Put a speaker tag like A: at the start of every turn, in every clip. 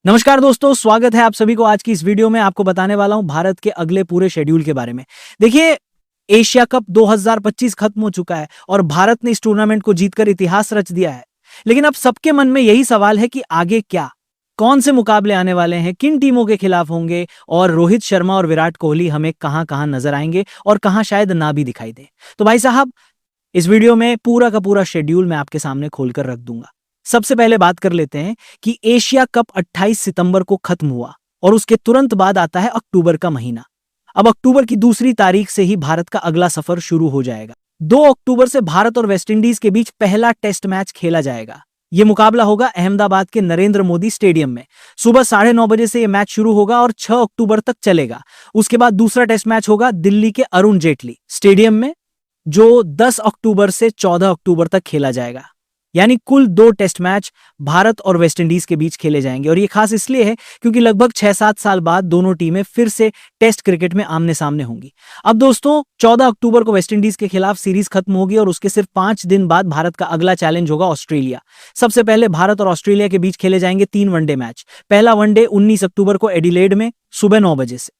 A: नमस्कार दोस्तों, स्वागत है आप सभी को। आज की इस वीडियो में आपको बताने वाला हूं भारत के अगले पूरे शेड्यूल के बारे में। देखिए, एशिया कप 2025 खत्म हो चुका है और भारत ने इस टूर्नामेंट को जीतकर इतिहास रच दिया है। लेकिन अब सबके मन में यही सवाल है कि आगे क्या, कौन से मुकाबले आने वाले हैं, किन टीमों के खिलाफ होंगे और रोहित शर्मा और विराट कोहली हमें कहां कहां नजर आएंगे और कहां शायद ना भी दिखाई दे। तो भाई साहब, इस वीडियो में पूरा का पूरा शेड्यूल मैं आपके सामने खोलकर रख दूंगा। सबसे पहले बात कर लेते हैं कि एशिया कप 28 सितंबर को खत्म हुआ और उसके तुरंत बाद आता है अक्टूबर का महीना। अब अक्टूबर की 2 तारीख से ही भारत का अगला सफर शुरू हो जाएगा। 2 अक्टूबर से भारत और वेस्टइंडीज के बीच पहला टेस्ट मैच खेला जाएगा। यह मुकाबला होगा अहमदाबाद के नरेंद्र मोदी स्टेडियम में। सुबह 9:30 बजे से यह मैच शुरू होगा और 6 अक्टूबर तक चलेगा। उसके बाद दूसरा टेस्ट मैच होगा दिल्ली के अरुण जेटली स्टेडियम में, जो 10 अक्टूबर से 14 अक्टूबर तक खेला जाएगा। यानी कुल 2 टेस्ट मैच भारत और वेस्टइंडीज के बीच खेले जाएंगे। और ये खास इसलिए है क्योंकि लगभग 6-7 साल बाद दोनों टीमें फिर से टेस्ट क्रिकेट में आमने सामने होंगी। अब दोस्तों, 14 अक्टूबर को वेस्टइंडीज के खिलाफ सीरीज खत्म होगी और उसके सिर्फ 5 दिन बाद भारत का अगला चैलेंज होगा ऑस्ट्रेलिया। सबसे पहले भारत और ऑस्ट्रेलिया के बीच खेले जाएंगे 3 वनडे मैच। पहला वनडे 19 अक्टूबर को एडिलेड में सुबह 9 बजे से,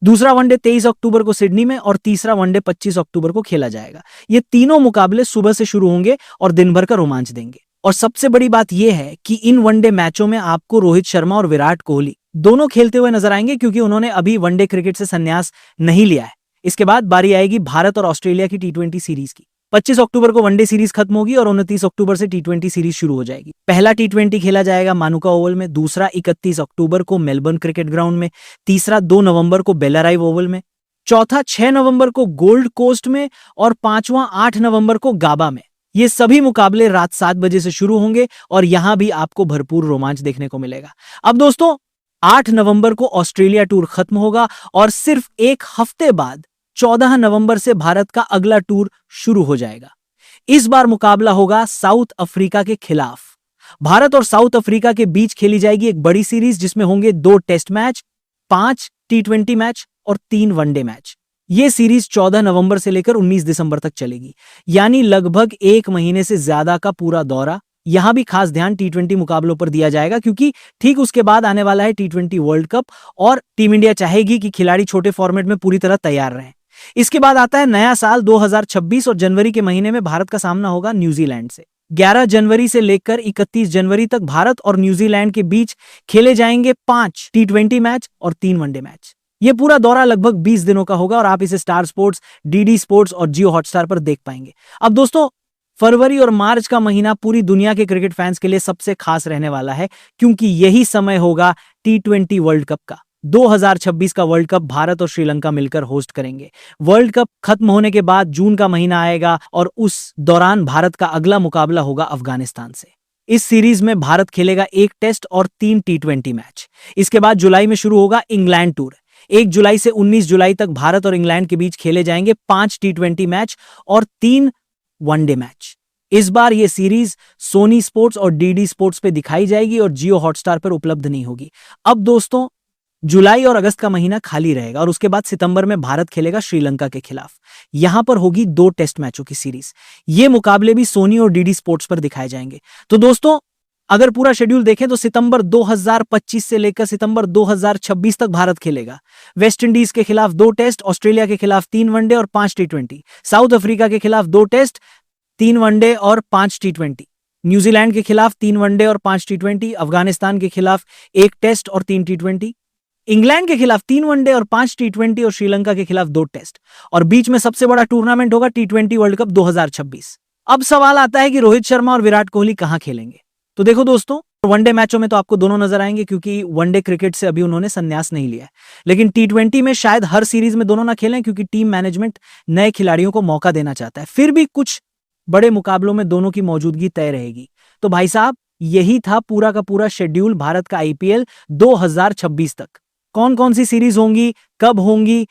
A: दूसरा वनडे 23 अक्टूबर को सिडनी में और तीसरा वनडे 25 अक्टूबर को खेला जाएगा। ये तीनों मुकाबले सुबह से शुरू होंगे और दिन भर का रोमांच देंगे। और सबसे बड़ी बात यह है कि इन वनडे मैचों में आपको रोहित शर्मा और विराट कोहली दोनों खेलते हुए नजर आएंगे, क्योंकि उन्होंने अभी वनडे क्रिकेट से संन्यास नहीं लिया है। इसके बाद बारी आएगी भारत और ऑस्ट्रेलिया की T20 सीरीज की। 25 अक्टूबर को वनडे सीरीज खत्म होगी और 29 अक्टूबर से T20 सीरीज शुरू हो जाएगी। पहला T20 खेला जाएगा मानुका ओवल में, दूसरा 31 अक्टूबर को मेलबर्न क्रिकेट ग्राउंड में, तीसरा 2 नवंबर को बेलाराइव ओवल में, चौथा 6 नवंबर को गोल्ड कोस्ट में और पांचवा 8 नवंबर को गाबा में। ये सभी मुकाबले रात 7 बजे से शुरू होंगे और यहां भी आपको भरपूर रोमांच देखने को मिलेगा। अब दोस्तों, 8 नवंबर को ऑस्ट्रेलिया टूर खत्म होगा और सिर्फ एक हफ्ते बाद 14 नवंबर से भारत का अगला टूर शुरू हो जाएगा। इस बार मुकाबला होगा साउथ अफ्रीका के खिलाफ। भारत और साउथ अफ्रीका के बीच खेली जाएगी एक बड़ी सीरीज, जिसमें होंगे 2 टेस्ट मैच, 5 T20 मैच और 3 वनडे मैच। यह सीरीज 14 नवंबर से लेकर 19 दिसंबर तक चलेगी, यानी लगभग 1 महीने से ज्यादा का पूरा दौरा। यहां भी खास ध्यान T20 मुकाबलों पर दिया जाएगा, क्योंकि ठीक उसके बाद आने वाला है T20 वर्ल्ड कप और टीम इंडिया चाहेगी कि खिलाड़ी छोटे फॉर्मेट में पूरी तरह तैयार रहें। इसके बाद आता है नया साल 2026 और जनवरी के महीने में भारत का सामना होगा न्यूजीलैंड से। 11 जनवरी से लेकर 31 जनवरी तक भारत और न्यूजीलैंड के बीच खेले जाएंगे 5 T20 मैच और 3 वनडे मैच। यह पूरा दौरा लगभग 20 दिनों का होगा और आप इसे स्टार स्पोर्ट्स, DD स्पोर्ट्स और जियो हॉटस्टार पर देख पाएंगे। अब दोस्तों, फरवरी और मार्च का महीना पूरी दुनिया के क्रिकेट फैंस के लिए सबसे खास रहने वाला है, क्योंकि यही समय होगा T20 वर्ल्ड कप का। 2026 का वर्ल्ड कप भारत और श्रीलंका मिलकर होस्ट करेंगे। वर्ल्ड कप खत्म होने के बाद जून का महीना आएगा और उस दौरान भारत का अगला मुकाबला होगा अफगानिस्तान से। इस सीरीज में भारत खेलेगा 1 टेस्ट और 3 T20 मैच। इसके बाद जुलाई में शुरू होगा इंग्लैंड टूर। 1 जुलाई से 19 जुलाई तक भारत और इंग्लैंड के बीच खेले जाएंगे 5 T20 मैच और 3 वनडे मैच। इस बार यह सीरीज सोनी स्पोर्ट्स और DD स्पोर्ट्स पे दिखाई जाएगी और जियो हॉटस्टार पर उपलब्ध नहीं होगी। अब दोस्तों, जुलाई और अगस्त का महीना खाली रहेगा और उसके बाद सितंबर में भारत खेलेगा श्रीलंका के खिलाफ। यहां पर होगी 2 टेस्ट मैचों की सीरीज। ये मुकाबले भी सोनी और DD स्पोर्ट्स पर दिखाए जाएंगे। तो दोस्तों, अगर पूरा शेड्यूल देखें तो सितंबर 2025 से लेकर सितंबर 2026 तक भारत खेलेगा। वेस्ट इंडीज के खिलाफ 2 टेस्ट, ऑस्ट्रेलिया के खिलाफ 3 वनडे और 5 T20, साउथ अफ्रीका के खिलाफ 2 टेस्ट, 3 वनडे और 5 T20, न्यूजीलैंड के खिलाफ 3 वनडे और 5 T20, अफगानिस्तान के खिलाफ 1 टेस्ट और 3 T20, इंग्लैंड के खिलाफ 3 वनडे और 5 T20 और श्रीलंका के खिलाफ 2 टेस्ट। और बीच में सबसे बड़ा टूर्नामेंट होगा T20 वर्ल्ड कप 2026। अब सवाल आता है कि रोहित शर्मा और विराट कोहली कहां खेलेंगे। तो देखो दोस्तों, वनडे मैचों में तो आपको दोनों नजर आएंगे, क्योंकि वनडे क्रिकेट से अभी उन्होंने संन्यास नहीं लिया है। लेकिन T20 में शायद हर सीरीज में दोनों ना खेलें, क्योंकि टीम मैनेजमेंट नए खिलाड़ियों को मौका देना चाहता है। फिर भी कुछ बड़े मुकाबलों में दोनों की मौजूदगी तय रहेगी। तो भाई साहब, यही था पूरा का पूरा शेड्यूल भारत का IPL 2026 तक। कौन कौन सी सीरीज होंगी, कब होंगी,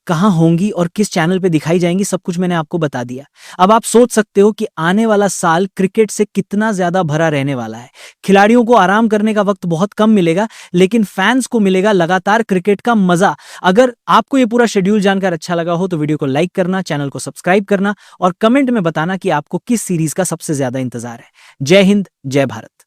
A: कहां होंगी और किस चैनल पे दिखाई जाएंगी, सब कुछ मैंने आपको बता दिया। अब आप सोच सकते हो कि आने वाला साल क्रिकेट से कितना ज्यादा भरा रहने वाला है। खिलाड़ियों को आराम करने का वक्त बहुत कम मिलेगा, लेकिन फैंस को मिलेगा लगातार क्रिकेट का मजा। अगर आपको ये पूरा शेड्यूल जानकर अच्छा लगा हो तो वीडियो को लाइक करना, चैनल को सब्सक्राइब करना और कमेंट में बताना कि आपको किस सीरीज का सबसे ज्यादा इंतजार है। जय हिंद, जय भारत।